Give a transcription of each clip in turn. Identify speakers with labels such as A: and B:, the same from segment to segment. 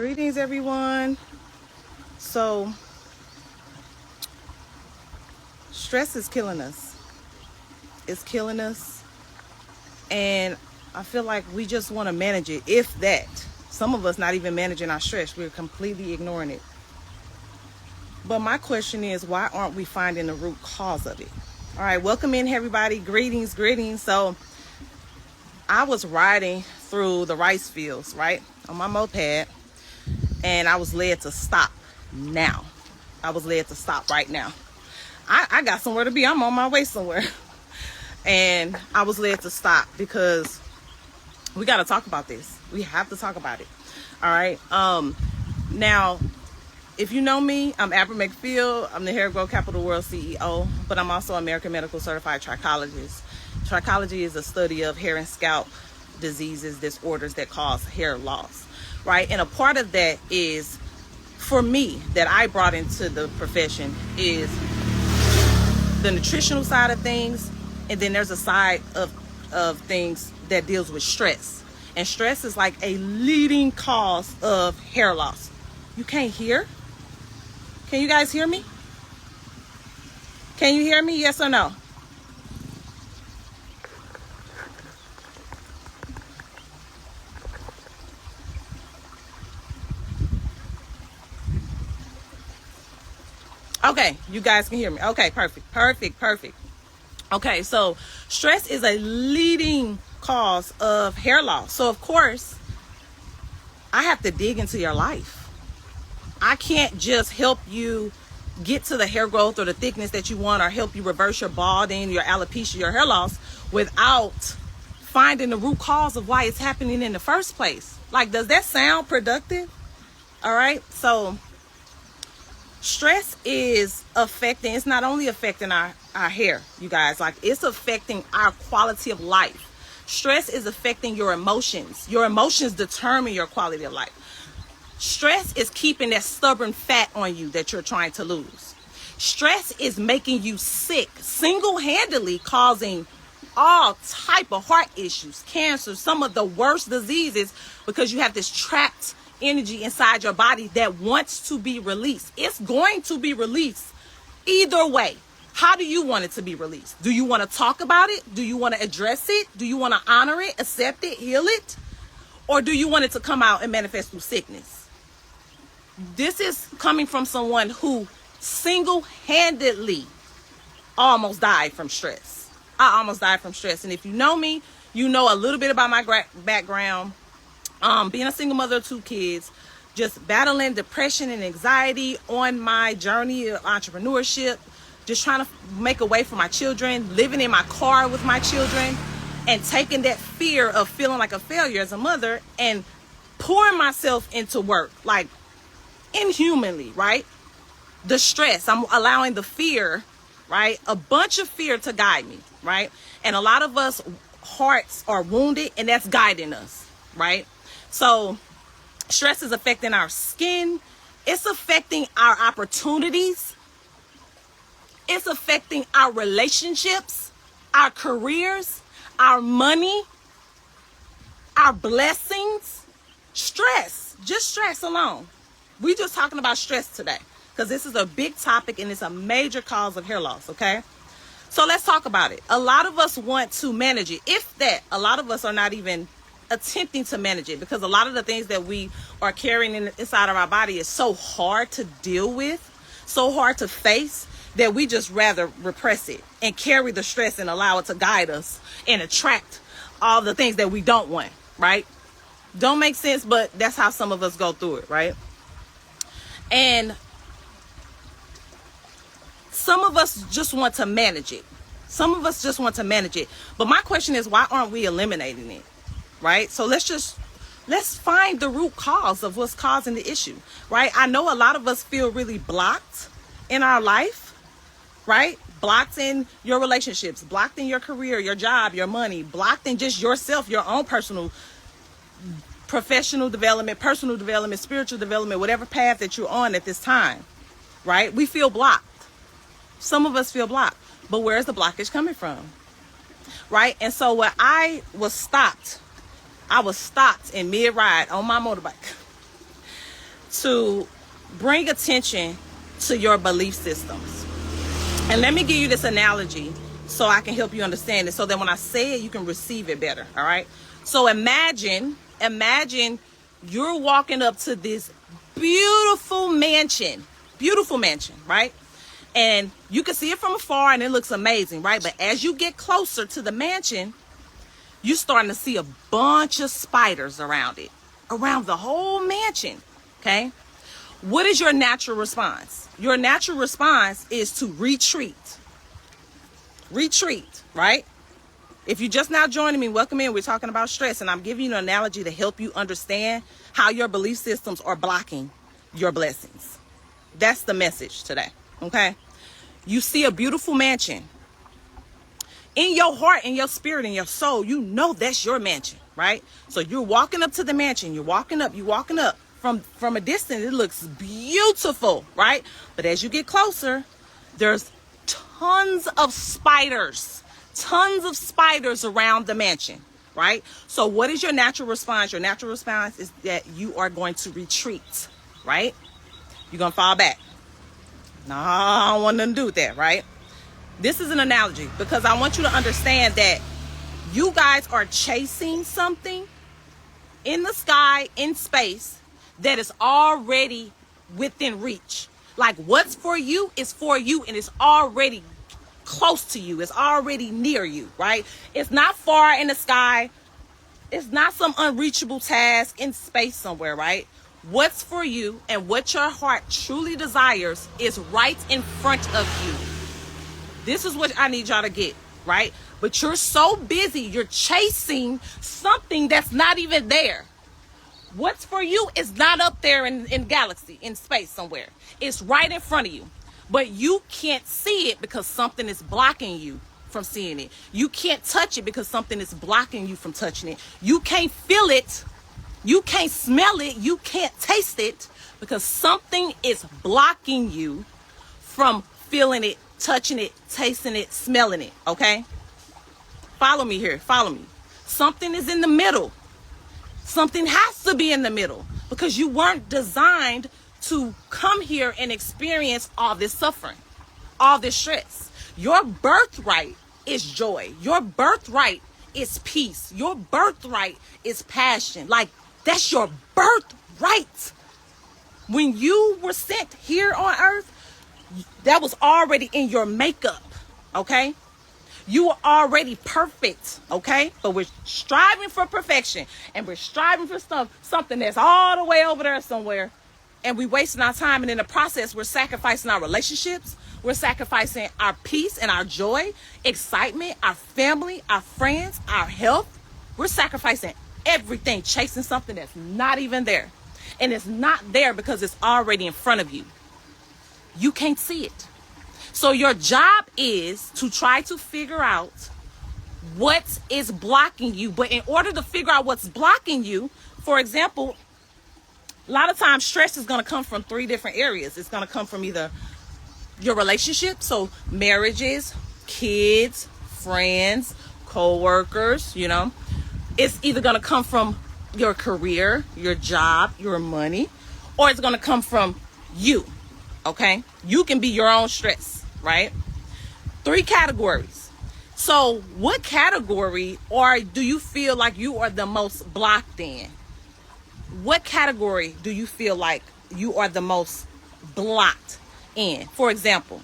A: Greetings, everyone. So, stress is killing us. It's killing us. And I feel like we just want to manage it, if that. Some of us not even managing our stress. We're completely ignoring it. But my question is, why aren't we finding the root cause of it? All right, welcome in, everybody. Greetings. So, I was riding through the rice fields, right, on my moped. And I was led to stop now. I was led to stop right now. I got somewhere to be. I'm on my way somewhere. And I was led to stop because we got to talk about this. We have to talk about it. All right. Now, if you know me, I'm Amber McField. I'm the Hair Grow Capital World CEO, but I'm also American Medical Certified Trichologist. Trichology is a study of hair and scalp diseases, disorders that cause hair loss. Right, and a part of that is, for me, that I brought into the profession is the nutritional side of things, and then there's a side of things that deals with stress. And stress is like a leading cause of hair loss. You can't hear? Can you guys hear me? Can you hear me? Yes or no? Okay, you guys can hear me. Okay, perfect. Okay, so stress is a leading cause of hair loss. So, of course, I have to dig into your life. I can't just help you get to the hair growth or the thickness that you want, or help you reverse your balding, your alopecia, your hair loss, without finding the root cause of why it's happening in the first place. Like, does that sound productive? All right, so stress is affecting, it's not only affecting our hair, you guys, like, it's affecting our quality of life. Stress is affecting your emotions. Your emotions determine your quality of life. Stress is keeping that stubborn fat on you that you're trying to lose. Stress is making you sick, single-handedly causing all type of heart issues, cancer, some of the worst diseases, because you have this trapped energy inside your body that wants to be released. It's going to be released either way. How do you want it to be released? Do you want to talk about it? Do you want to address it? Do you want to honor it, accept it, heal it? Or do you want it to come out and manifest through sickness? This is coming from someone who single-handedly almost died from stress. I almost died from stress. And if you know me, you know a little bit about my background. Being a single mother of 2 kids, just battling depression and anxiety on my journey of entrepreneurship, just trying to make a way for my children, living in my car with my children, and taking that fear of feeling like a failure as a mother and pouring myself into work, like inhumanly, right? The stress, I'm allowing the fear, right? A bunch of fear to guide me, right? And a lot of us hearts are wounded, and that's guiding us, right? So stress is affecting our skin. It's affecting our opportunities. It's affecting our relationships, our careers, our money, our blessings. Stress, just stress alone. We just talking about stress today because this is a big topic and it's a major cause of hair loss, okay? So let's talk about it. A lot of us want to manage it. If that, a lot of us are not even attempting to manage it, because a lot of the things that we are carrying inside of our body is so hard to deal with, so hard to face, that we just rather repress it and carry the stress and allow it to guide us and attract all the things that we don't want, right? Don't make sense, but that's how some of us go through it, right? And some of us just want to manage it. But my question is, why aren't we eliminating it? Right? So let's find the root cause of what's causing the issue, right? I know a lot of us feel really blocked in our life, right? Blocked in your relationships, blocked in your career, your job, your money, blocked in just yourself, your own personal, professional development, personal development, spiritual development, whatever path that you're on at this time, right? We feel blocked. Some of us feel blocked, but where's the blockage coming from? Right? And so when I was stopped in mid-ride on my motorbike to bring attention to your belief systems. And let me give you this analogy so I can help you understand it, so that when I say it, you can receive it better. All right. So imagine you're walking up to this beautiful mansion, right? And you can see it from afar and it looks amazing, right? But as you get closer to the mansion, you're starting to see a bunch of spiders around it, around the whole mansion. Okay. What is your natural response? Your natural response is to retreat, right? If you're just now joining me, welcome in. We're talking about stress, and I'm giving you an analogy to help you understand how your belief systems are blocking your blessings. That's the message today, okay? You see a beautiful mansion. In your heart, in your spirit, in your soul, you know that's your mansion, right? So you're walking up to the mansion. You're walking up. From a distance, it looks beautiful, right? But as you get closer, there's tons of spiders around the mansion, right? So what is your natural response? Your natural response is that you are going to retreat, right? You're going to fall back. No, I don't want nothing to do with that, right? This is an analogy because I want you to understand that you guys are chasing something in the sky, in space, that is already within reach. Like what's for you is for you, and it's already close to you. It's already near you, right? It's not far in the sky. It's not some unreachable task in space somewhere, right? What's for you and what your heart truly desires is right in front of you. This is what I need y'all to get, right? But you're so busy, you're chasing something that's not even there. What's for you is not up there in galaxy, in space somewhere. It's right in front of you. But you can't see it because something is blocking you from seeing it. You can't touch it because something is blocking you from touching it. You can't feel it. You can't smell it. You can't taste it because something is blocking you from feeling it, touching it, tasting it, smelling it. Okay? Follow me here. Follow me. Something is in the middle. Something has to be in the middle because you weren't designed to come here and experience all this suffering, all this stress. Your birthright is joy. Your birthright is peace. Your birthright is passion. Like that's your birthright. When you were sent here on earth, that was already in your makeup, okay? You are already perfect, okay? But we're striving for perfection, and we're striving for something that's all the way over there somewhere, and we're wasting our time, and in the process, we're sacrificing our relationships, we're sacrificing our peace and our joy, excitement, our family, our friends, our health. We're sacrificing everything, chasing something that's not even there. And it's not there because it's already in front of you. You can't see it. So your job is to try to figure out what is blocking you. But in order to figure out what's blocking you, for example, a lot of times stress is going to come from 3 different areas. It's going to come from either your relationship, so marriages, kids, friends, co-workers, you know. It's either going to come from your career, your job, your money, or it's going to come from you, okay? You can be your own stress. Right? 3 categories. So what category do you feel like you are the most blocked in? What category do you feel like you are the most blocked in? For example,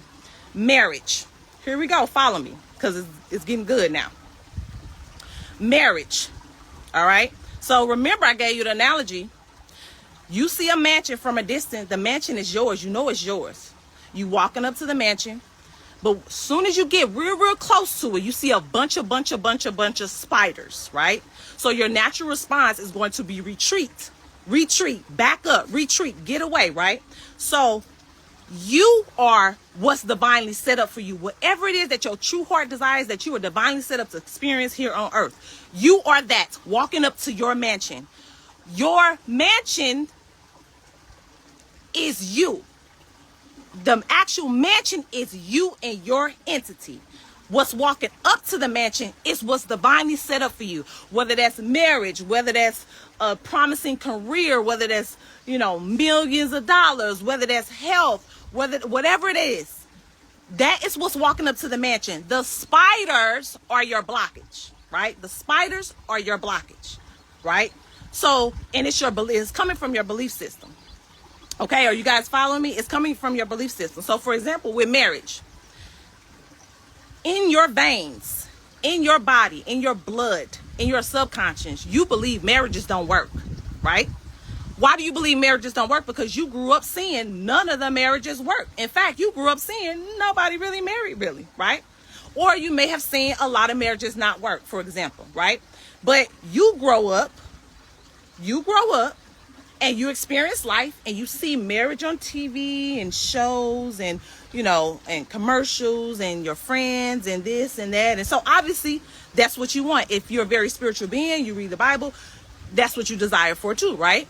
A: marriage. Here we go. Follow me because it's getting good now. Marriage. All right. So remember I gave you the analogy. You see a mansion from a distance. The mansion is yours. You know it's yours. You walking up to the mansion, but as soon as you get real close to it, you see a bunch of spiders, right? So your natural response is going to be retreat, back up, retreat, get away, right? So you are what's divinely set up for you. Whatever it is that your true heart desires, that you are divinely set up to experience here on earth. You are that walking up to your mansion. Your mansion is you. The actual mansion is you and your entity. What's walking up to the mansion is what's divinely set up for you. Whether that's marriage, whether that's a promising career, whether that's, millions of dollars, whether that's health, whatever it is, that is what's walking up to the mansion. The spiders are your blockage, right? The spiders are your blockage, right? So, and it's coming from your belief system. Okay, are you guys following me? It's coming from your belief system. So, for example, with marriage, in your veins, in your body, in your blood, in your subconscious, you believe marriages don't work, right? Why do you believe marriages don't work? Because you grew up seeing none of the marriages work. In fact, you grew up seeing nobody really married, really, right? Or you may have seen a lot of marriages not work, for example, right? But you grow up, and you experience life, and you see marriage on TV and shows and, and commercials and your friends and this and that. And so obviously that's what you want. If you're a very spiritual being, you read the Bible, that's what you desire for too, right?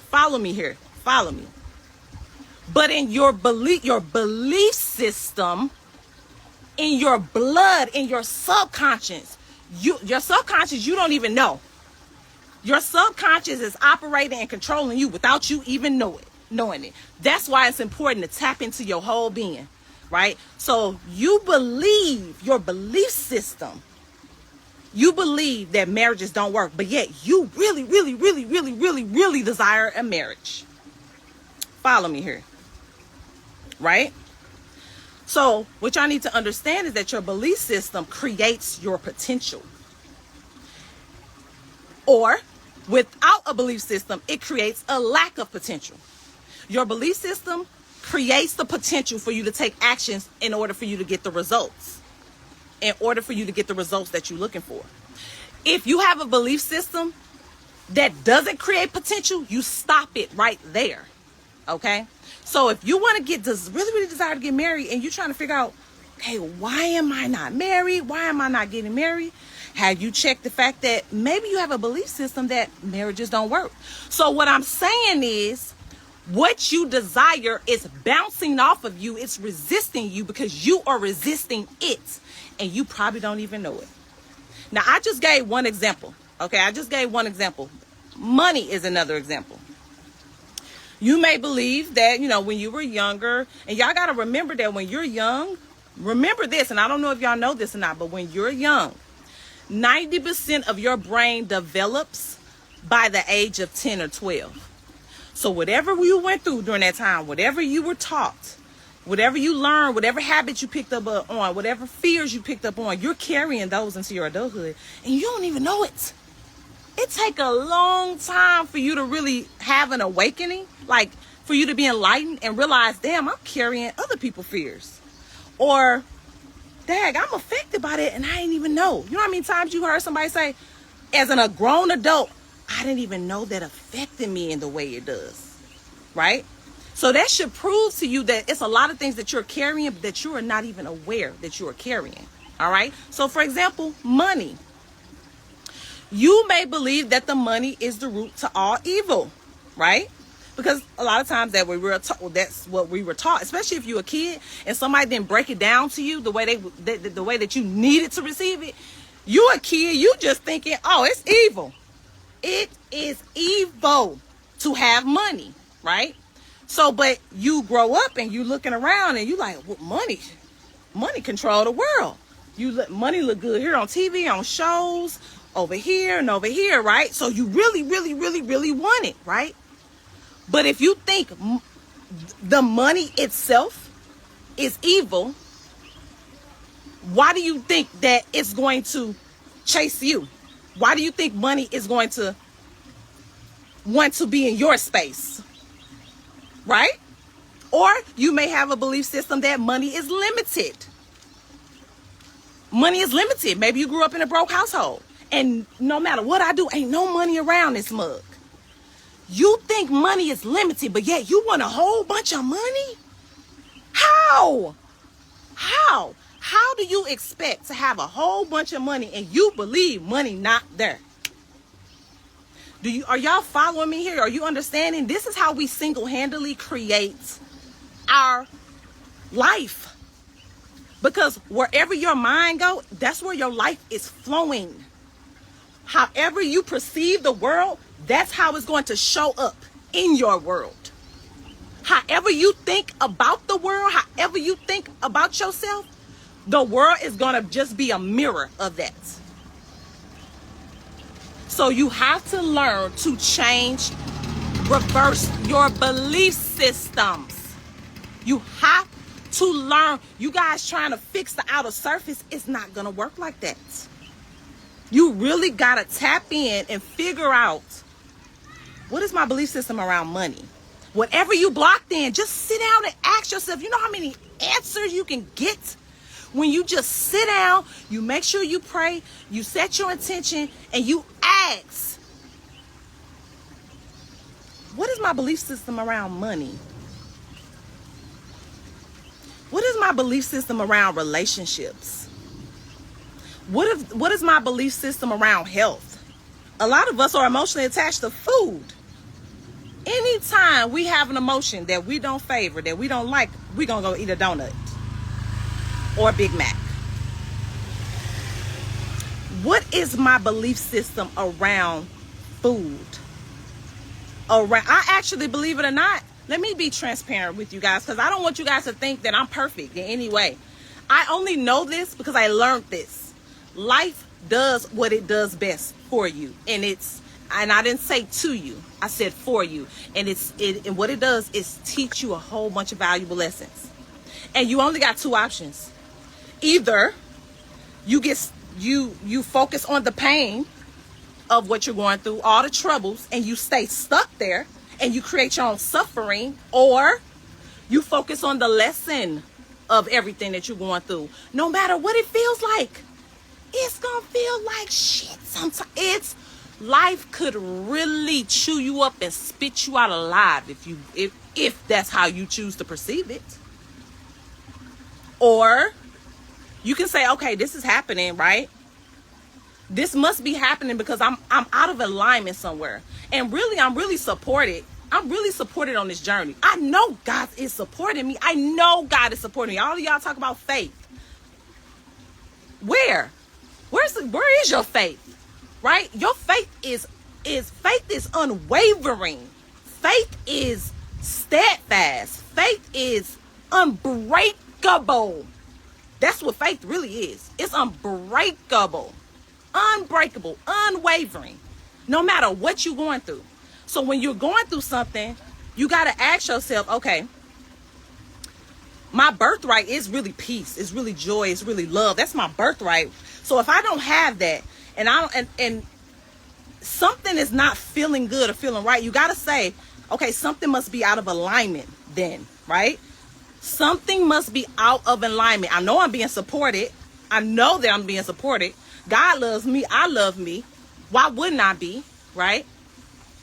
A: Follow me here. Follow me. But in your belief system, in your blood, in your subconscious, you don't even know. Your subconscious is operating and controlling you without you even knowing it. That's why it's important to tap into your whole being, right? So you believe, your belief system, you believe that marriages don't work, but yet you really, really, really, really, really, really desire a marriage. Follow me here, right? So what y'all need to understand is that your belief system creates your potential. Or without a belief system, it creates a lack of potential. Your belief system creates the potential for you to take actions in order for you to get the results. In order for you to get the results that you're looking for. If you have a belief system that doesn't create potential, you stop it right there. Okay? So if you want to really, really desire to get married and you're trying to figure out, okay, why am I not married? Why am I not getting married? Have you checked the fact that maybe you have a belief system that marriages don't work? So what I'm saying is, what you desire is bouncing off of you. It's resisting you because you are resisting it. And you probably don't even know it. Now, I just gave one example. Okay, I just gave one example. Money is another example. You may believe that, when you were younger, and y'all got to remember that when you're young, remember this, and I don't know if y'all know this or not, but when you're young, 90% of your brain develops by the age of 10 or 12. So whatever you went through during that time, whatever you were taught, whatever you learned, whatever habits you picked up on, whatever fears you picked up on, you're carrying those into your adulthood, and you don't even know it. It takes a long time for you to really have an awakening, like for you to be enlightened and realize, damn, I'm carrying other people's fears. Or, dang, I'm affected by that and I didn't even know. You know how many times you heard somebody say, as a grown adult, I didn't even know that affected me in the way it does, right? So that should prove to you that it's a lot of things that you're carrying that you are not even aware that you are carrying, all right? So, for example, money. You may believe that the money is the root to all evil, right? Because a lot of times that's what we were taught, especially if you're a kid and somebody didn't break it down to you the way the way that you needed to receive it. You a kid, you just thinking, oh, it's evil. It is evil to have money, right? So, but you grow up and you looking around and you like, well, money control the world. Money look good here on TV, on shows, over here and over here, right? So you really, really, really, really want it, right? But if you think the money itself is evil, why do you think that it's going to chase you? Why do you think money is going to want to be in your space? Right? Or you may have a belief system that money is limited. Money is limited. Maybe you grew up in a broke household and no matter what I do, ain't no money around this mug. You think money is limited, but yet you want a whole bunch of money? How? How do you expect to have a whole bunch of money and you believe money not there? Are y'all following me here? Are you understanding? This is how we single-handedly create our life. Because wherever your mind goes, that's where your life is flowing. However you perceive the world, that's how it's going to show up in your world. However you think about the world, however you think about yourself, the world is going to just be a mirror of that. So you have to learn to change, reverse your belief systems. You have to learn. You guys trying to fix the outer surface, it's not going to work like that. You really got to tap in and figure out, what is my belief system around money? Whatever you blocked in, just sit down and ask yourself. You know how many answers you can get when you just sit down, you make sure you pray, you set your intention, and you ask, what is my belief system around money? What is my belief system around relationships? What is my belief system around health? A lot of us are emotionally attached to food. Anytime we have an emotion that we don't favor, that we don't like, we're going to go eat a donut or a Big Mac. What is my belief system around food? I actually, believe it or not, let me be transparent with you guys, because I don't want you guys to think that I'm perfect in any way. I only know this because I learned this. Life does what it does best for you. And I didn't say to you, I said for you. And and what it does is teach you a whole bunch of valuable lessons. And you only got two options. Either you focus on the pain of what you're going through, all the troubles, and you stay stuck there and you create your own suffering, or you focus on the lesson of everything that you're going through. No matter what it feels like, it's gonna feel like shit sometimes. Life could really chew you up and spit you out alive if that's how you choose to perceive it. Or you can say, okay, this is happening, right? This must be happening because I'm out of alignment somewhere. And really, I'm really supported. I'm really supported on this journey. I know God is supporting me. I know God is supporting me. All of y'all talk about faith. Where is your faith? Right? Your faith is unwavering. Faith is steadfast. Faith is unbreakable. That's what faith really is. It's unbreakable, unbreakable, unwavering, no matter what you're going through. So when you're going through something, you got to ask yourself, okay, my birthright is really peace. It's really joy. It's really love. That's my birthright. So if I don't have that, and something is not feeling good or feeling right, you got to say, okay, something must be out of alignment then, right? Something must be out of alignment. I know I'm being supported. I know that I'm being supported. God loves me. I love me. Why wouldn't I be, right?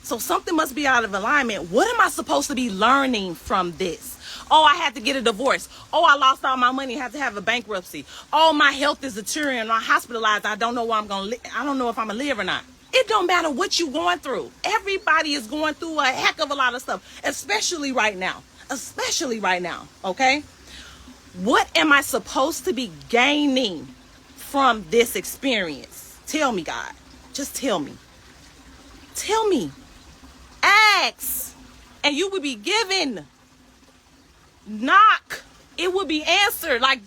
A: So something must be out of alignment. What am I supposed to be learning from this? Oh, I had to get a divorce. Oh, I lost all my money. I had to have a bankruptcy. Oh, my health is deteriorating. I'm hospitalized. I don't know where I'm going to live. I don't know if I'm going to live or not. It don't matter what you're going through. Everybody is going through a heck of a lot of stuff, especially right now. Especially right now, okay? What am I supposed to be gaining from this experience? Tell me, God. Just tell me. Tell me. Ask, and you will be given. Knock, it will be answered. Like,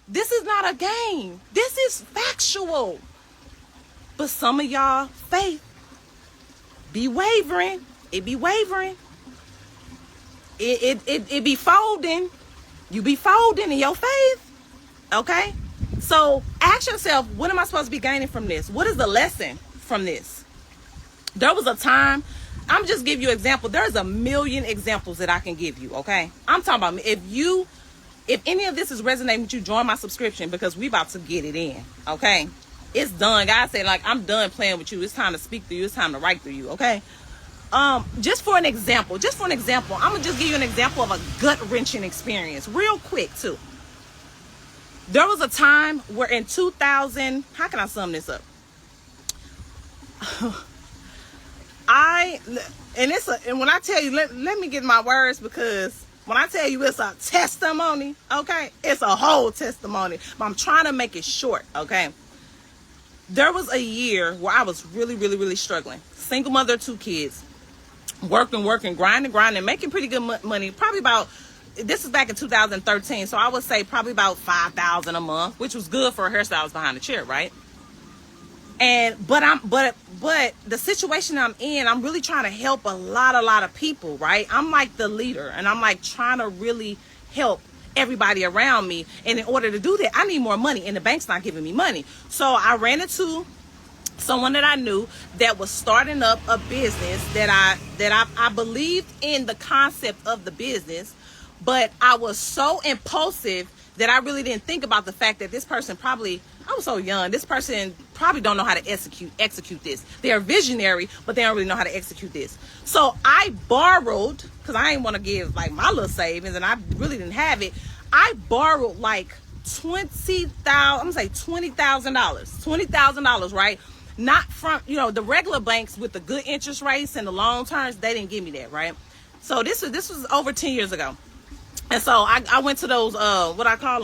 A: this is not a game. This is factual. But some of y'all faith be wavering. It be wavering. It be folding. You be folding in your faith. Okay? So ask yourself, what am I supposed to be gaining from this? What is the lesson from this? There was a time, I'm just give you an example. There's a million examples that I can give you, okay? I'm talking about if any of this is resonating with you, join my subscription, because we about to get it in, okay? It's done. God said, like, I'm done playing with you. It's time to speak through you. It's time to write through you, okay? Just for an example, I'm gonna just give you an example of a gut-wrenching experience real quick too. There was a time where in 2000, how can I sum this up? And when I tell you, let me get my words, because When I tell you it's a testimony, okay, it's a whole testimony, but I'm trying to make it short, okay? There was a year where I was really, really, really struggling. Single mother of 2 kids, working, grinding, making pretty good money. Probably about, this is back in 2013, so I would say probably about $5,000 a month, which was good for a hairstylist behind the chair, right? But the situation I'm in, I'm really trying to help a lot of people, right? I'm like the leader, and I'm like trying to really help everybody around me. And in order to do that, I need more money, and the bank's not giving me money. So I ran into someone that I knew that was starting up a business that I believed in the concept of the business, but I was so impulsive that I really didn't think about the fact that this person probably, I was so young, this person probably don't know how to execute this. They're visionary, but they don't really know how to execute this. So I borrowed, because I didn't want to give like my little savings, and I really didn't have it. I borrowed like $20,000, I'm gonna say $20,000, right? Not from, the regular banks with the good interest rates and the long terms, they didn't give me that, right? So this was over 10 years ago. And so I went to those, what I call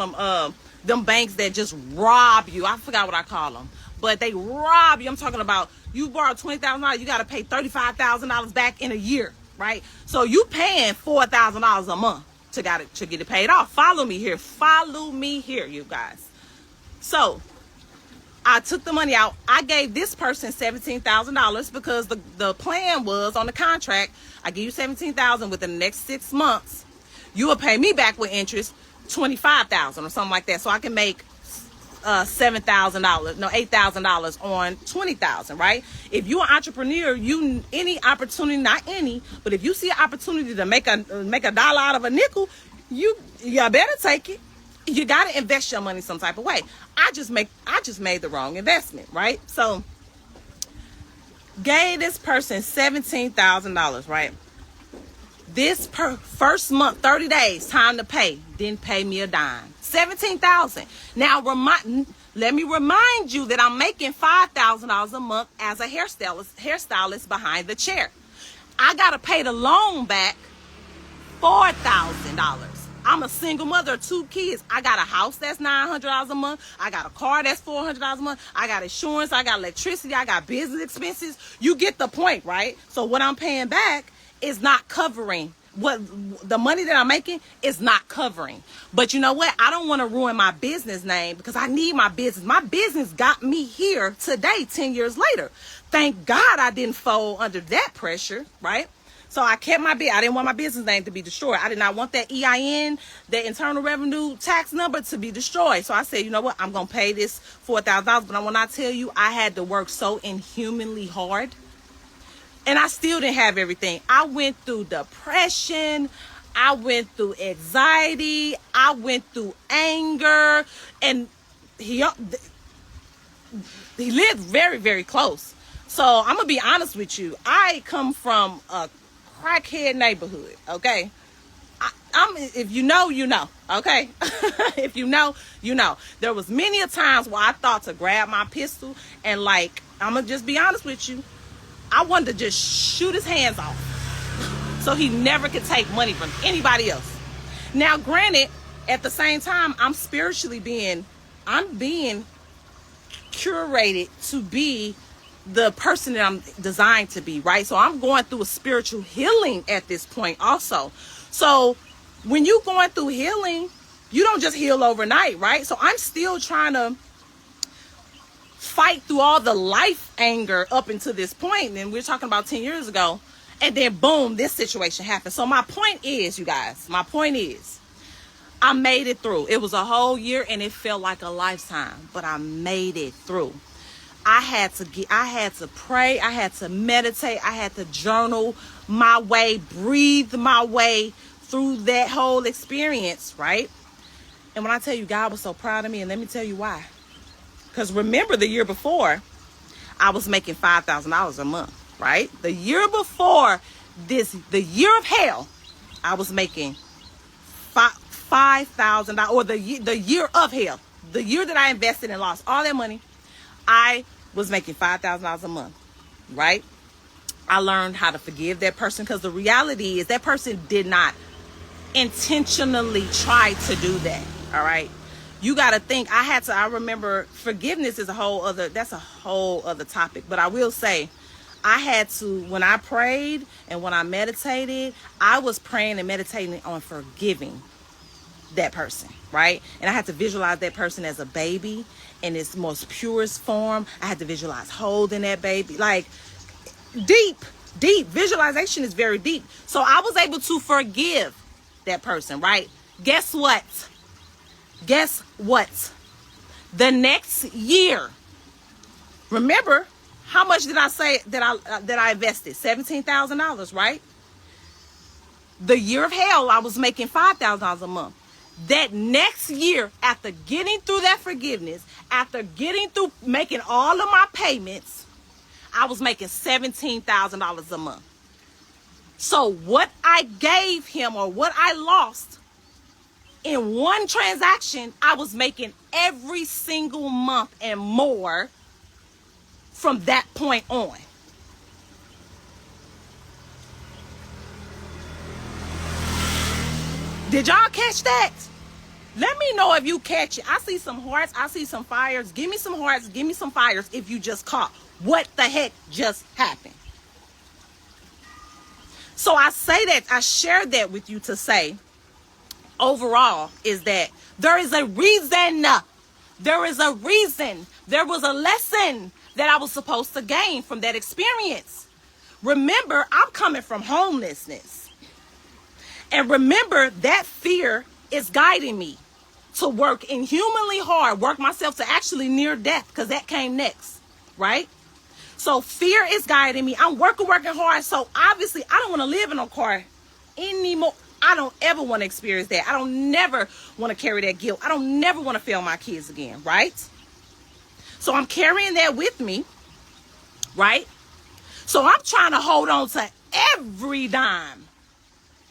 A: them banks that just rob you. I forgot what I call them, but they rob you. I'm talking about, you borrow $20,000, you got to pay $35,000 back in a year, right? So you paying $4,000 a month to get it paid off. Follow me here, you guys. So I took the money out. I gave this person $17,000 because the plan was on the contract, I give you $17,000 within the next 6 months. You will pay me back with interest $25,000 or something like that, so I can make $8,000 on $20,000, right? If you're an entrepreneur, any opportunity, not any, but if you see an opportunity to make a dollar out of a nickel, you better take it. You got to invest your money some type of way. I just made the wrong investment, right? So gave this person $17,000, right? This first month, 30 days, time to pay. Didn't pay me a dime. $17,000. Now, let me remind you that I'm making $5,000 a month as a hairstylist behind the chair. I got to pay the loan back $4,000. I'm a single mother of 2 kids. I got a house that's $900 a month. I got a car that's $400 a month. I got insurance. I got electricity. I got business expenses. You get the point, right? So what I'm paying back is not covering what the money that I'm making is not covering. But you know what? I don't want to ruin my business name because I need my business. My business got me here today, 10 years later. Thank God I didn't fold under that pressure, right? So I kept my I didn't want my business name to be destroyed. I did not want that EIN, that Internal Revenue tax number, to be destroyed. So I said, you know what? I'm going to pay this $4,000. But when I tell you, I had to work so inhumanly hard. And I still didn't have everything. I went through depression. I went through anxiety. I went through anger. And he lived very, very close. So I'm going to be honest with you. I come from a crackhead neighborhood, okay? If you know, you know, okay? If you know, you know. There was many a times where I thought to grab my pistol and, like, I'm going to just be honest with you. I wanted to just shoot his hands off so he never could take money from anybody else. Now, granted, at the same time, I'm being curated to be the person that I'm designed to be, right? So I'm going through a spiritual healing at this point also. So when you're going through healing, you don't just heal overnight, right? So I'm still trying to fight through all the life anger up until this point, and we're talking about 10 years ago, and then boom, this situation happened. So my point is, you guys, I made it through. It was a whole year and it felt like a lifetime, but I made it through. I had to pray, I had to meditate, I had to journal my way, breathe my way through that whole experience, right? And when I tell you God was so proud of me, and let me tell you why. Because remember, the year before, I was making $5,000 a month, right? The year before this, the year of hell, I was making $5,000, or the year of hell, the year that I invested and lost all that money, I was making $5,000 a month, right? I learned how to forgive that person, because the reality is that person did not intentionally try to do that. All right. You got to think. I remember forgiveness is that's a whole other topic. But I will say, I had to, when I prayed and when I meditated, I was praying and meditating on forgiving that person, right? And I had to visualize that person as a baby in its most purest form. I had to visualize holding that baby, like deep visualization is very deep. So I was able to forgive that person, right? Guess what? The next year, remember how much did I say that I invested? $17,000, right? The year of hell, I was making $5,000 a month. That next year, after getting through that forgiveness, after getting through making all of my payments, I was making $17,000 a month. So what I gave him or what I lost in one transaction, I was making every single month and more from that point on. Did y'all catch that? Let me know if you catch it. I see some hearts. I see some fires. Give me some hearts. Give me some fires if you just caught what the heck just happened. So I say that, I share that with you to say, overall, is that there is a reason. There is a reason. There was a lesson that I was supposed to gain from that experience. Remember, I'm coming from homelessness. And remember, that fear is guiding me to work inhumanly hard, work myself to actually near death, because that came next, right? So fear is guiding me. I'm working hard. So obviously, I don't want to live in a car anymore. I don't ever want to experience that. I don't never want to carry that guilt. I don't never want to fail my kids again, right? So I'm carrying that with me, right? So I'm trying to hold on to every dime.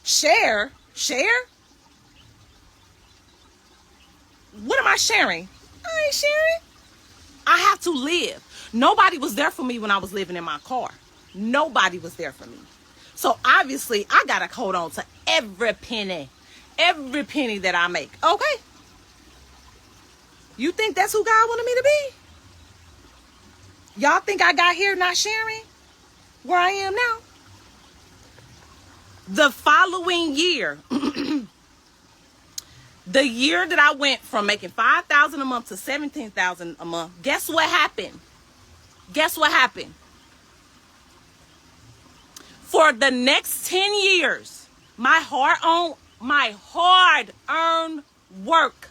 A: Share. What am I sharing? I ain't sharing. I have to live. Nobody was there for me when I was living in my car. Nobody was there for me. So obviously, I got to hold on to every penny that I make. Okay? You think that's who God wanted me to be? Y'all think I got here not sharing where I am now? The following year, the year that I went from making $5,000 a month to $17,000 a month, guess what happened? For the next 10 years, my hard-earned work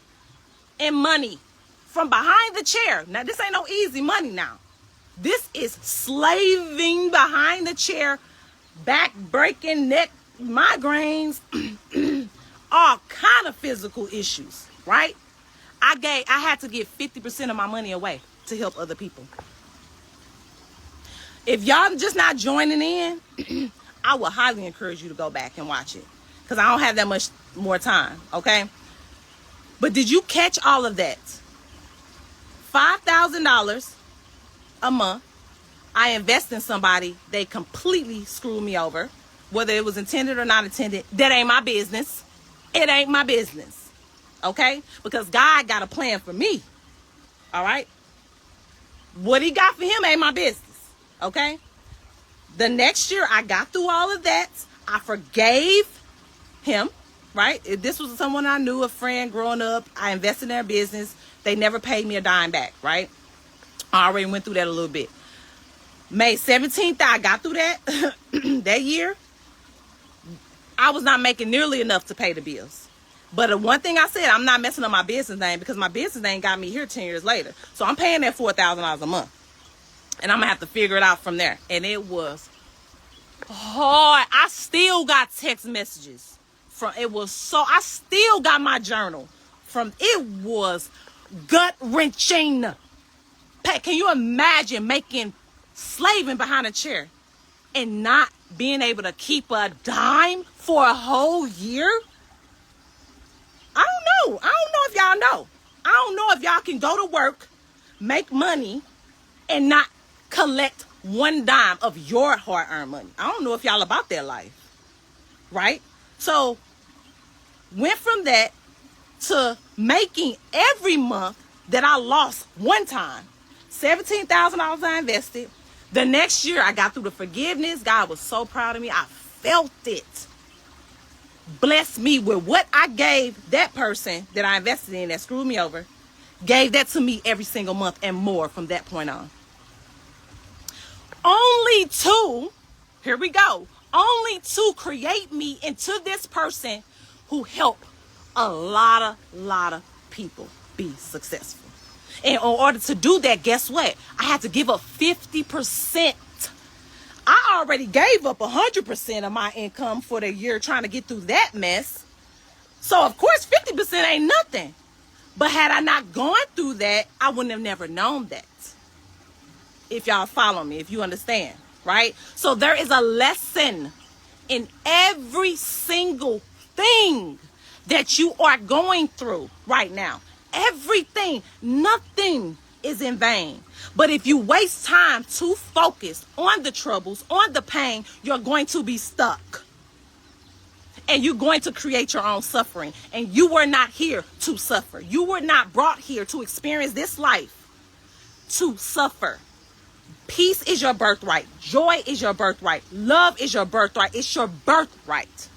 A: and money from behind the chair. Now, this ain't no easy money now. This is slaving behind the chair, back breaking, neck migraines, all kind of physical issues, right? I had to give 50% of my money away to help other people. If y'all just not joining in, I would highly encourage you to go back and watch it, because I don't have that much more time, okay? But did you catch all of that? $5,000 a month. I invest in somebody. They completely screwed me over. Whether it was intended or not intended, that ain't my business. It ain't my business. Okay? Because God got a plan for me. All right? What he got for him ain't my business. Okay? The next year, I got through all of that. I forgave him. Right? If this was someone I knew, a friend growing up, I invested in their business. They never paid me a dime back. Right? I already went through that a little bit. May 17th, I got through that that year. I was not making nearly enough to pay the bills. But the one thing I said, I'm not messing up my business name, because my business name got me here 10 years later. So I'm paying that $4,000 a month. And I'm going to have to figure it out from there. And it was hard. I still got text messages I still got my journal it was gut-wrenching. Pat, can you imagine slaving behind a chair and not being able to keep a dime for a whole year? I don't know if y'all know. I don't know if y'all can go to work, make money, and not collect one dime of your hard-earned money. I don't know if y'all about that life, right? So Went from that to making every month that I lost one time. $17,000 I invested. The next year I got through the forgiveness. God was so proud of me. I felt it. Blessed me with what I gave that person that I invested in that screwed me over. Gave that to me every single month and more from that point on. Only to, here we go, only to create me into this person who helped a lot of people be successful. And in order to do that, guess what? I had to give up 50%. I already gave up 100% of my income for the year trying to get through that mess. So, of course, 50% ain't nothing. But had I not gone through that, I wouldn't have never known that. If y'all follow me, if you understand, right? So there is a lesson in every single thing that you are going through right now. Everything, nothing is in vain. But if you waste time too focused on the troubles, on the pain, you're going to be stuck. And you're going to create your own suffering. And you were not here to suffer. You were not brought here to experience this life to suffer. Peace is your birthright. Joy is your birthright. Love is your birthright. It's your birthright.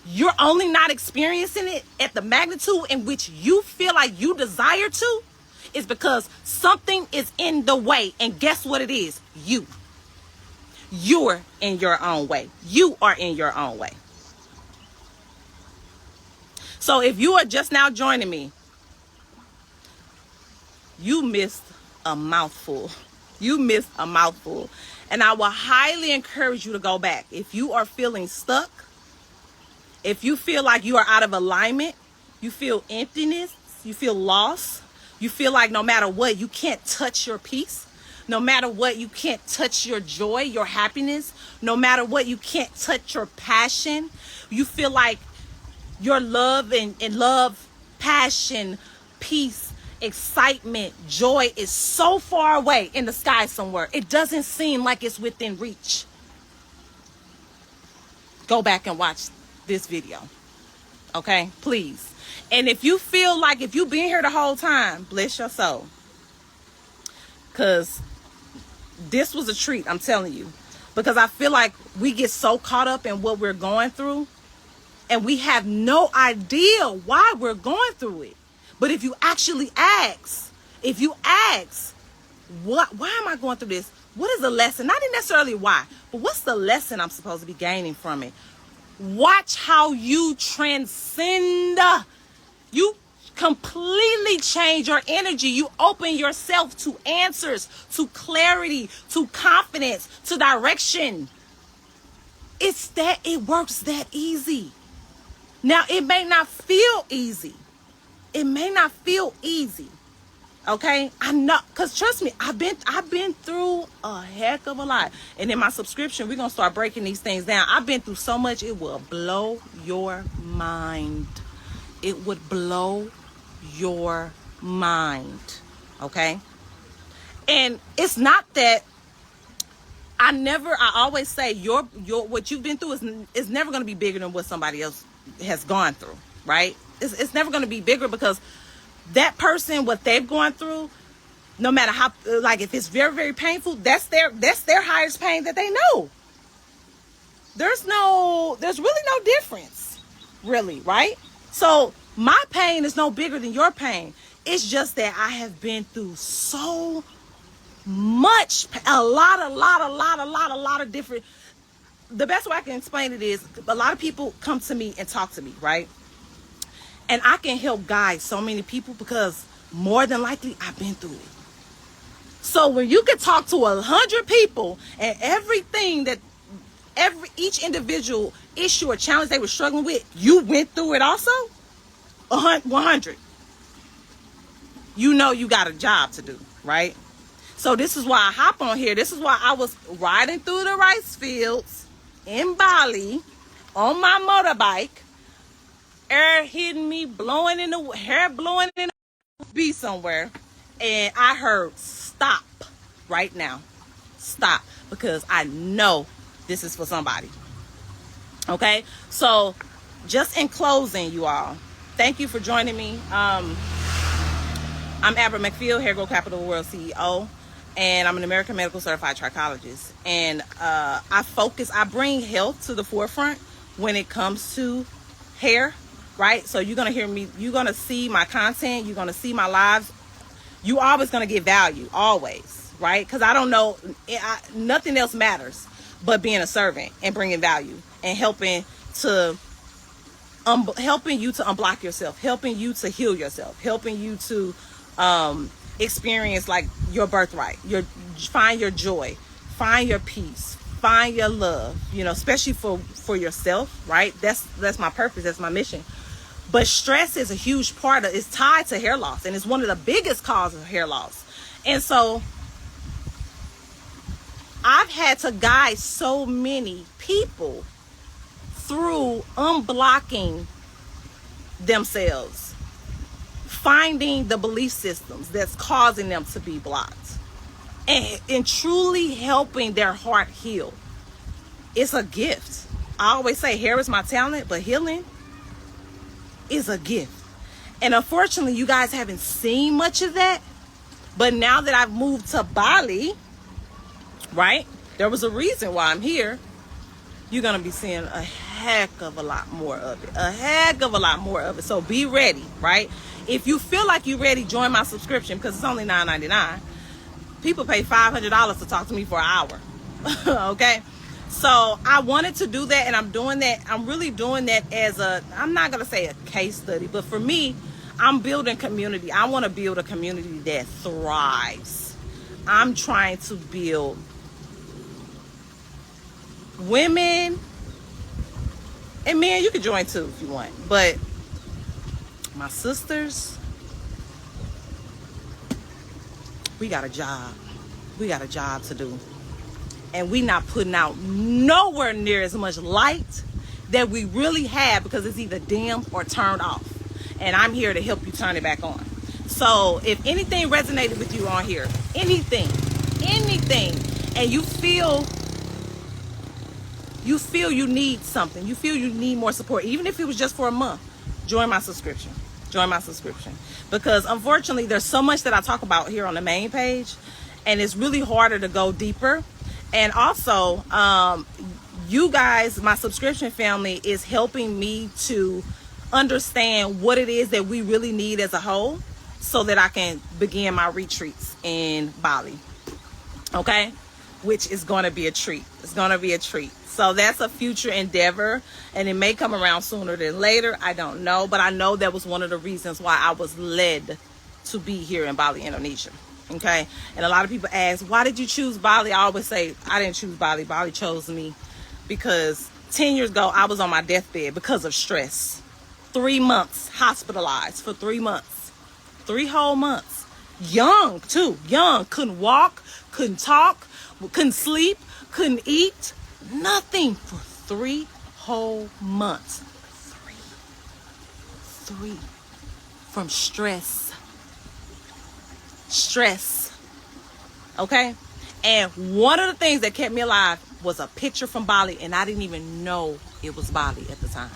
A: You're only not experiencing it at the magnitude in which you feel like you desire to is because something is in the way. And guess what it is? You. You're in your own way. You are in your own way. So if you are just now joining me, you missed a mouthful. You missed a mouthful. And I will highly encourage you to go back. If you are feeling stuck, if you feel like you are out of alignment, you feel emptiness, you feel lost, you feel like no matter what, you can't touch your peace. No matter what, you can't touch your joy, your happiness. No matter what, you can't touch your passion. You feel like your love and love, passion, peace, excitement, joy is so far away in the sky somewhere. It doesn't seem like it's within reach. Go back and watch this video. Okay, please. And if you feel like if you've been here the whole time, bless your soul. Because this was a treat, I'm telling you. Because I feel like we get so caught up in what we're going through. And we have no idea why we're going through it. But if you actually ask, why am I going through this? What is the lesson? Not necessarily why, but what's the lesson I'm supposed to be gaining from it? Watch how you transcend. You completely change your energy. You open yourself to answers, to clarity, to confidence, to direction. It works that easy. Now, it may not feel easy. It may not feel easy. Okay? I know, because trust me, I've been through a heck of a lot. And in my subscription, we're going to start breaking these things down. I've been through so much, it will blow your mind. It would blow your mind. Okay? And it's not that I always say your what you've been through is never going to be bigger than what somebody else has gone through, right? It's never going to be bigger because that person, what they've gone through, no matter how, like if it's very, very painful, that's their highest pain that they know. There's really no difference, really, right? So my pain is no bigger than your pain. It's just that I have been through so much, a lot of different. The best way I can explain it is a lot of people come to me and talk to me, right? And I can help guide so many people because more than likely I've been through it. So when you can talk to 100 people and each individual issue or challenge they were struggling with, you went through it also, 100. You know you got a job to do, right? So this is why I hop on here. This is why I was riding through the rice fields in Bali on my motorbike, air hitting me, hair blowing in the be somewhere. And I heard stop right now. Stop, because I know this is for somebody. Okay? So just in closing, you all, thank you for joining me. I'm Amber McField, Hair Grow Capital World CEO, and I'm an American Medical Certified Trichologist. And I bring health to the forefront when it comes to hair, right? So you're gonna hear me, you're gonna see my content, you're gonna see my lives. You always gonna get value, always, right? Because I don't know, nothing else matters but being a servant and bringing value and helping you to unblock yourself, helping you to heal yourself, helping you to experience like your birthright, find your joy, find your peace, find your love, especially for yourself, right? That's my purpose, that's my mission. But stress is a huge part it's tied to hair loss, and it's one of the biggest causes of hair loss. And so I've had to guide so many people through unblocking themselves, finding the belief systems that's causing them to be blocked, and truly helping their heart heal. It's a gift. I always say hair is my talent, but healing is a gift. And unfortunately, you guys haven't seen much of that. But now that I've moved to Bali, right? There was a reason why I'm here. You're going to be seeing a heck of a lot more of it. A heck of a lot more of it. So be ready, right? If you feel like you're ready, join my subscription because it's only $9.99. People pay $500 to talk to me for an hour. Okay? So I wanted to do that, and I'm doing that. I'm really doing that as I'm not going to say a case study, but for me, I'm building community. I want to build a community that thrives. I'm trying to build women and men. You can join too if you want, but my sisters, we got a job to do, and we not putting out nowhere near as much light that we really have, because it's either dim or turned off, and I'm here to help you turn it back on. So if anything resonated with you on here, anything, and you feel you need something, you feel you need more support, even if it was just for a month, join my subscription. Because unfortunately, there's so much that I talk about here on the main page, and it's really harder to go deeper. And also, you guys, my subscription family, is helping me to understand what it is that we really need as a whole, so that I can begin my retreats in Bali. Okay? Which is going to be a treat. It's going to be a treat. So that's a future endeavor, and it may come around sooner than later. I don't know, but I know that was one of the reasons why I was led to be here in Bali, Indonesia. Okay? And a lot of people ask, why did you choose Bali? I always say, I didn't choose Bali. Bali chose me, because 10 years ago, I was on my deathbed because of stress. 3 months hospitalized for 3 months. 3 whole months. Young, too. Young. Couldn't walk, couldn't talk, couldn't sleep, couldn't eat. Nothing for 3 whole months. Three. From stress. Okay? And one of the things that kept me alive was a picture from Bali, and I didn't even know it was Bali at the time.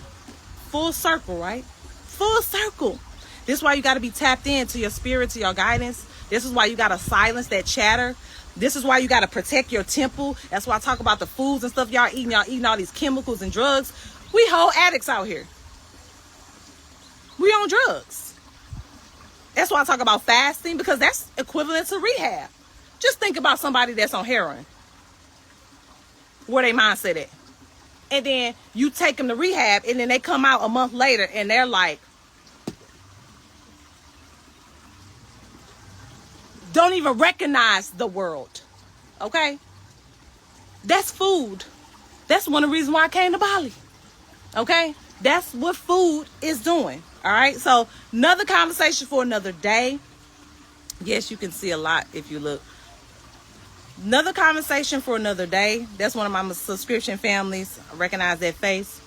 A: Full circle, right? Full circle. This is why you got to be tapped into your spirit, to your guidance. This is why you got to silence that chatter. This is why you got to protect your temple. That's why I talk about the foods and stuff y'all eating. Y'all eating all these chemicals and drugs. We whole addicts out here. We on drugs. That's why I talk about fasting, because that's equivalent to rehab. Just think about somebody that's on heroin. Where they mindset at. And then you take them to rehab, and then they come out a month later and they're like, don't even recognize the world. Okay? That's food. That's one of the reasons why I came to Bali. Okay? That's what food is doing. All right? So, another conversation for another day. Yes, you can see a lot if you look. Another conversation for another day. That's one of my subscription families. I recognize that face.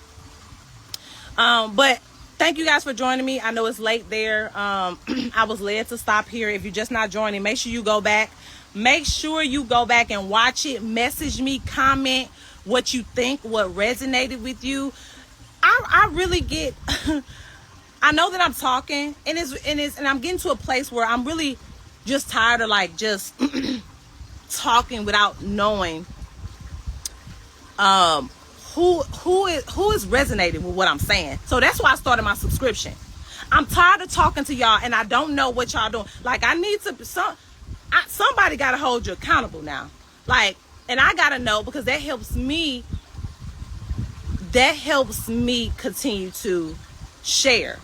A: But thank you guys for joining me. I know it's late there. I was led to stop here. If you're just not joining, make sure you go back. Make sure you go back and watch it. Message me, comment what you think, what resonated with you. I really get I know that I'm talking and I'm getting to a place where I'm really just tired of like just talking without knowing who is resonating with what I'm saying. So that's why I started my subscription. I'm tired of talking to y'all and I don't know what y'all doing. Like I need to somebody got to hold you accountable now. Like, and I got to know, because that helps me continue to share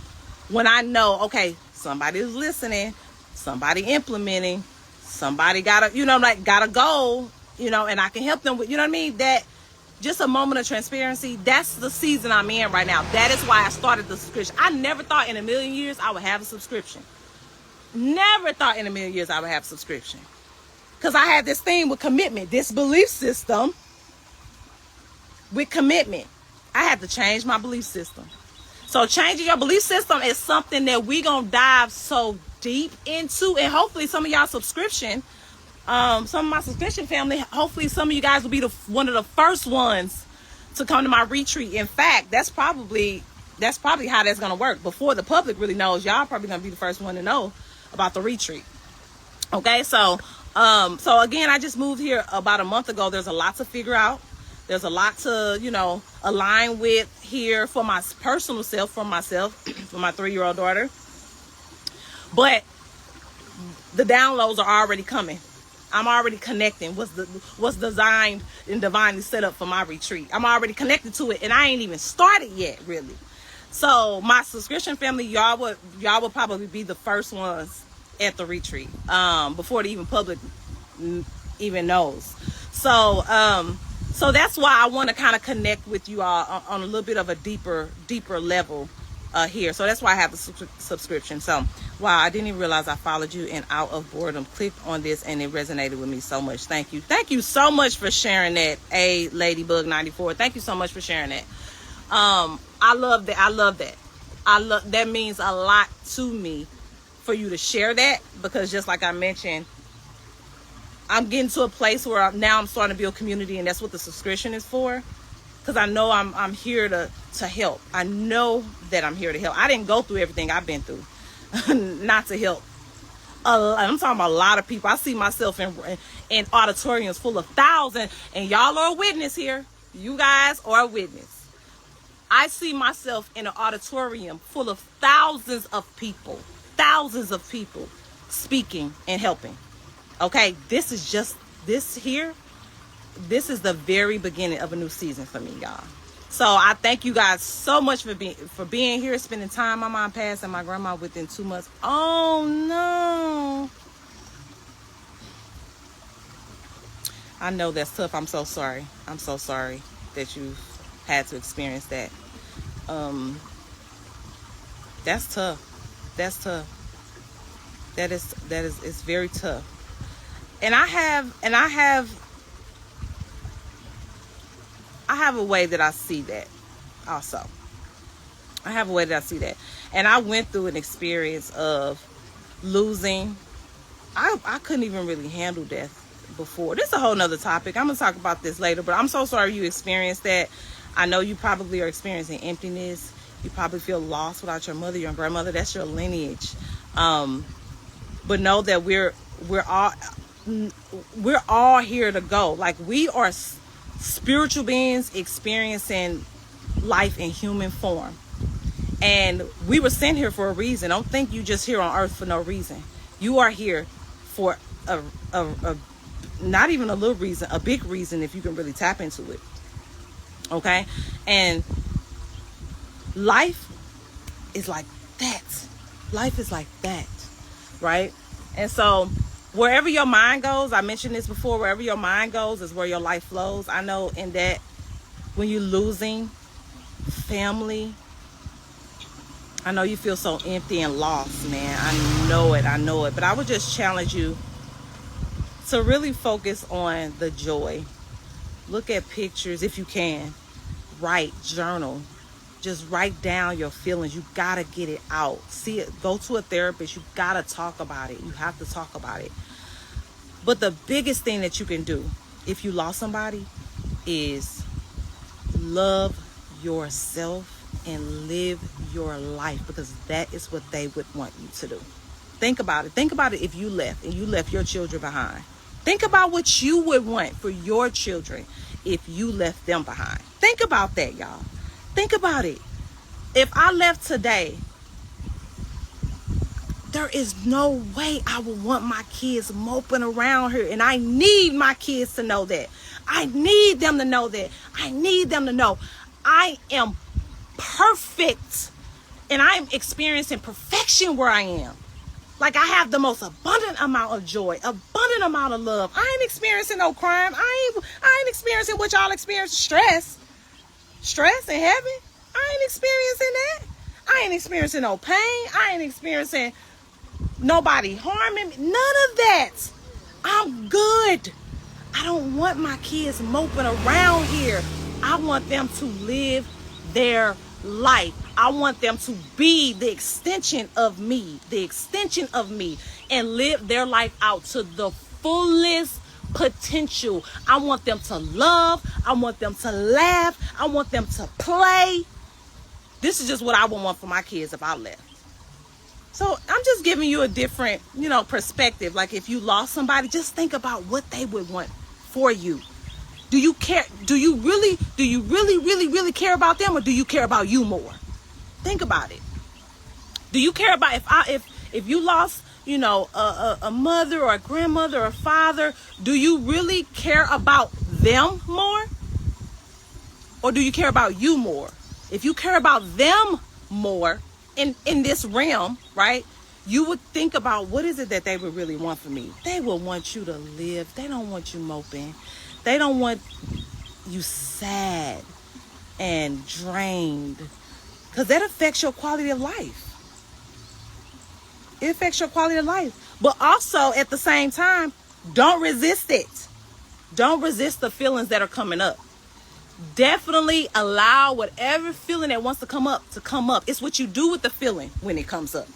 A: when I know, okay, somebody is listening, somebody implementing, somebody got a goal, and I can help them with, you know what I mean? That just a moment of transparency. That's the season I'm in right now. That is why I started the subscription. I never thought in a million years I would have a subscription. Never thought in a million years I would have a subscription. Because I had this thing with commitment, this belief system with commitment. I had to change my belief system. So changing your belief system is something that we gonna dive so deep into, and hopefully some of y'all some of my subscription family, hopefully some of you guys will be one of the first ones to come to my retreat. In fact, that's probably how that's gonna work. Before the public really knows, y'all probably gonna be the first one to know about the retreat. Okay, so again, I just moved here about a month ago. There's a lot to figure out. There's a lot to, align with here for my personal self, for myself, for my 3-year-old daughter. But the downloads are already coming. I'm already connecting what's designed and divinely set up for my retreat. I'm already connected to it, and I ain't even started yet, really. So my subscription family, y'all would probably be the first ones at the retreat, before the public even knows. So that's why I want to kind of connect with you all on a little bit of a deeper level here. So that's why I have the subscription. So, wow, I didn't even realize I followed you, and out of boredom clicked on this, and it resonated with me so much. Thank you. Thank you so much for sharing that, Ladybug 94. Thank you so much for sharing that. I love that. That means a lot to me for you to share that, because just like I mentioned, I'm getting to a place where now I'm starting to build community, and that's what the subscription is for. Because I know I'm here to help. I know that I'm here to help. I didn't go through everything I've been through not to help. I'm talking about a lot of people. I see myself in auditoriums full of thousands, and y'all are a witness here. You guys are a witness. I see myself in an auditorium full of thousands of people speaking and helping. Okay, this is the very beginning of a new season for me, y'all. So I thank you guys so much for being here, spending time. My mom passed and my grandma within 2 months. Oh no. I know that's tough. I'm so sorry. I'm so sorry that you had to experience that. That's tough. That's tough. It's very tough. And I have a way that I see that also. I have a way that I see that. And I went through an experience of losing. I couldn't even really handle death before. This is a whole nother topic. I'm going to talk about this later, but I'm so sorry you experienced that. I know you probably are experiencing emptiness. You probably feel lost without your mother, your grandmother. That's your lineage. But know that we're all here to go. Like, we are spiritual beings experiencing life in human form, and we were sent here for a reason. Don't think you just here on earth for no reason. You are here for a not even a little reason, a big reason, if you can really tap into it. Okay? And life is like that. Life is like that, right? And so wherever your mind goes, I mentioned this before, wherever your mind goes is where your life flows. I know in that when you're losing family, I know you feel so empty and lost, man. I know it. But I would just challenge you to really focus on the joy. Look at pictures if you can. Write, journal. Just write down your feelings. You gotta get it out. See it. Go to a therapist. You gotta talk about it. You have to talk about it. But the biggest thing that you can do if you lost somebody is love yourself and live your life, because that is what they would want you to do. Think about it. Think about it if you left and you left your children behind. Think about what you would want for your children if you left them behind. Think about that, y'all. Think about it. If I left today, there is no way I would want my kids moping around here. And I need my kids to know that. I need them to know that. I need them to know I am perfect. And I'm experiencing perfection where I am. Like, I have the most abundant amount of joy, abundant amount of love. I ain't experiencing no crime. I ain't experiencing what y'all experience, stress. Stress in heaven. I ain't experiencing that. I ain't experiencing no pain. I ain't experiencing nobody harming me. None of that. I'm good. I don't want my kids moping around here. I want them to live their life. I want them to be the extension of me, and live their life out to the fullest potential. I want them to love. I want them to laugh. I want them to play. This is just what I would want for my kids if I left. So I'm just giving you a different, perspective. Like, if you lost somebody, just think about what they would want for you. Do you care? Do you really, really care about them, or do you care about you more? Think about it. Do you care about if you lost, a mother or a grandmother or a father? Do you really care about them more, or do you care about you more? If you care about them more in this realm, right? You would think about, what is it that they would really want for me? They will want you to live. They don't want you moping. They don't want you sad and drained, because that affects your quality of life. It affects your quality of life. But also, at the same time, don't resist it. Don't resist the feelings that are coming up. Definitely allow whatever feeling that wants to come up to come up. It's what you do with the feeling when it comes up.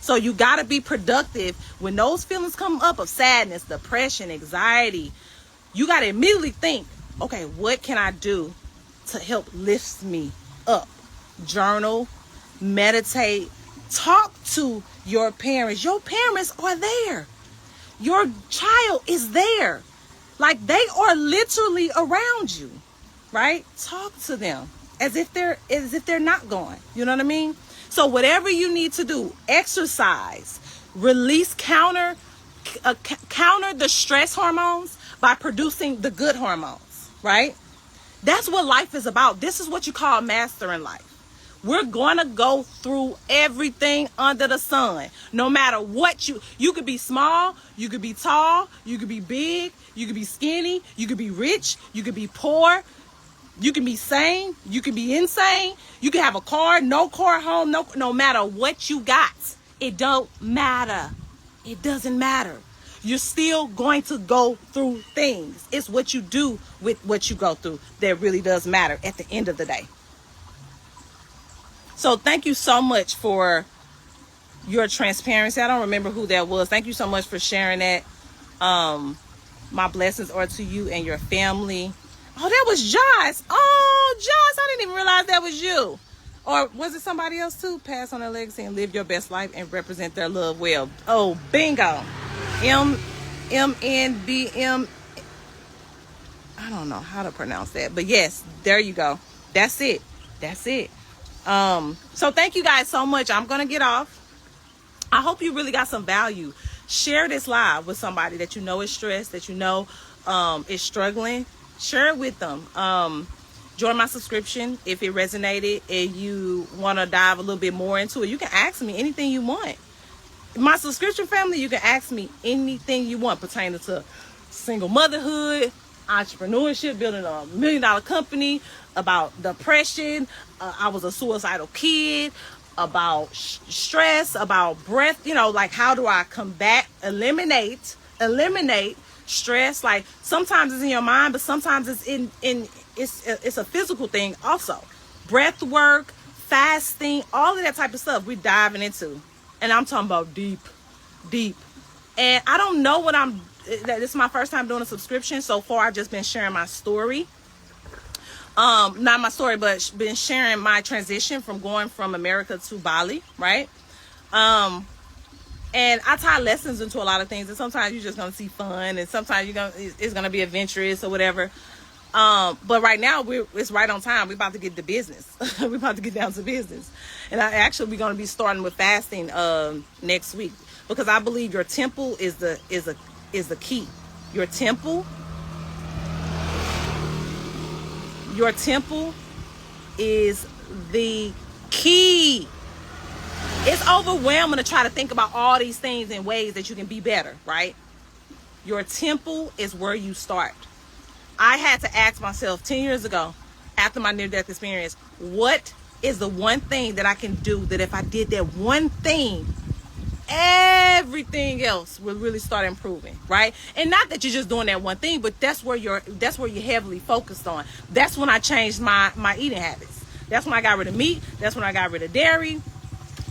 A: So you got to be productive when those feelings come up of sadness, depression, anxiety. You got to immediately think, okay, what can I do to help lift me up? Journal, meditate, talk to your parents. Your parents are there. Your child is there. Like, they are literally around you, right? Talk to them as if they're not gone. You know what I mean? So whatever you need to do, exercise, release, counter the stress hormones by producing the good hormones, right? That's what life is about. This is what you call mastering life. We're going to go through everything under the sun. No matter what you could be small, you could be tall, you could be big, you could be skinny, you could be rich, you could be poor, you can be sane, you can be insane, you can have a car, no car, home, no matter what you got. It don't matter. It doesn't matter. You're still going to go through things. It's what you do with what you go through that really does matter at the end of the day. So thank you so much for your transparency. I don't remember who that was. Thank you so much for sharing that. My blessings are to you and your family. Oh, that was Josh. Oh, Josh, I didn't even realize that was you. Or was it somebody else too? Pass on their legacy and live your best life and represent their love well. Oh, bingo. MNBM. I don't know how to pronounce that, but yes, there you go. That's it. So thank you guys so much. I'm going to get off. I hope you really got some value. Share this live with somebody that you know is stressed, that you know is struggling. Share it with them. Join my subscription if it resonated and you want to dive a little bit more into it. You can ask me anything you want. My subscription family, you can ask me anything you want pertaining to single motherhood, entrepreneurship, building a $1 million company, about depression. I was a suicidal kid, about stress, about breath, like how do I combat, eliminate stress. Like, sometimes it's in your mind, but sometimes it's it's a physical thing also. Breath work, fasting, all of that type of stuff we're diving into. And I'm talking about deep. And I don't know this is my first time doing a subscription. So far, I've just been sharing my story. Not my story, but been sharing my transition from going from America to Bali, right? And I tie lessons into a lot of things, and sometimes you're just gonna see fun, and sometimes it's gonna be adventurous or whatever. But right now it's right on time. We're about to get to business. We're about to get down to business, and we're gonna be starting with fasting next week, because I believe your temple is the key. Your temple is the key. It's overwhelming to try to think about all these things and ways that you can be better, right? Your temple is where you start. I had to ask myself 10 years ago, after my near-death experience, what is the one thing that I can do that if I did that one thing, everything else will really start improving, right? And not that you're just doing that one thing, but that's where you're heavily focused on. That's when I changed my eating habits. That's when I got rid of meat. That's when I got rid of dairy.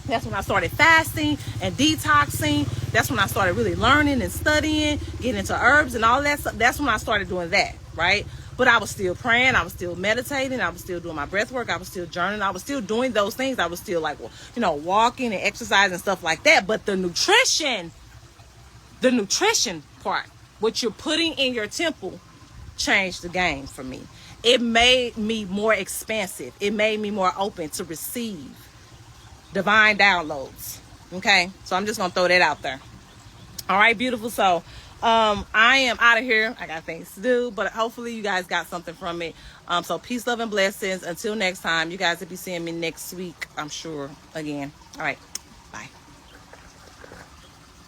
A: That's when I started fasting and detoxing. That's when I started really learning and studying, getting into herbs and all that stuff. That's when I started doing that, right? But I was still praying. I was still meditating. I was still doing my breath work. I was still journaling. I was still doing those things. I was still walking and exercising and stuff like that. But the nutrition part, what you're putting in your temple, changed the game for me. It made me more expansive. It made me more open to receive divine downloads. Okay, so I'm just gonna throw that out there. All right, beautiful. So I am out of here. I got things to do, but hopefully you guys got something from it. So peace, love, and blessings. Until next time, you guys will be seeing me next week, I'm sure, again. All right.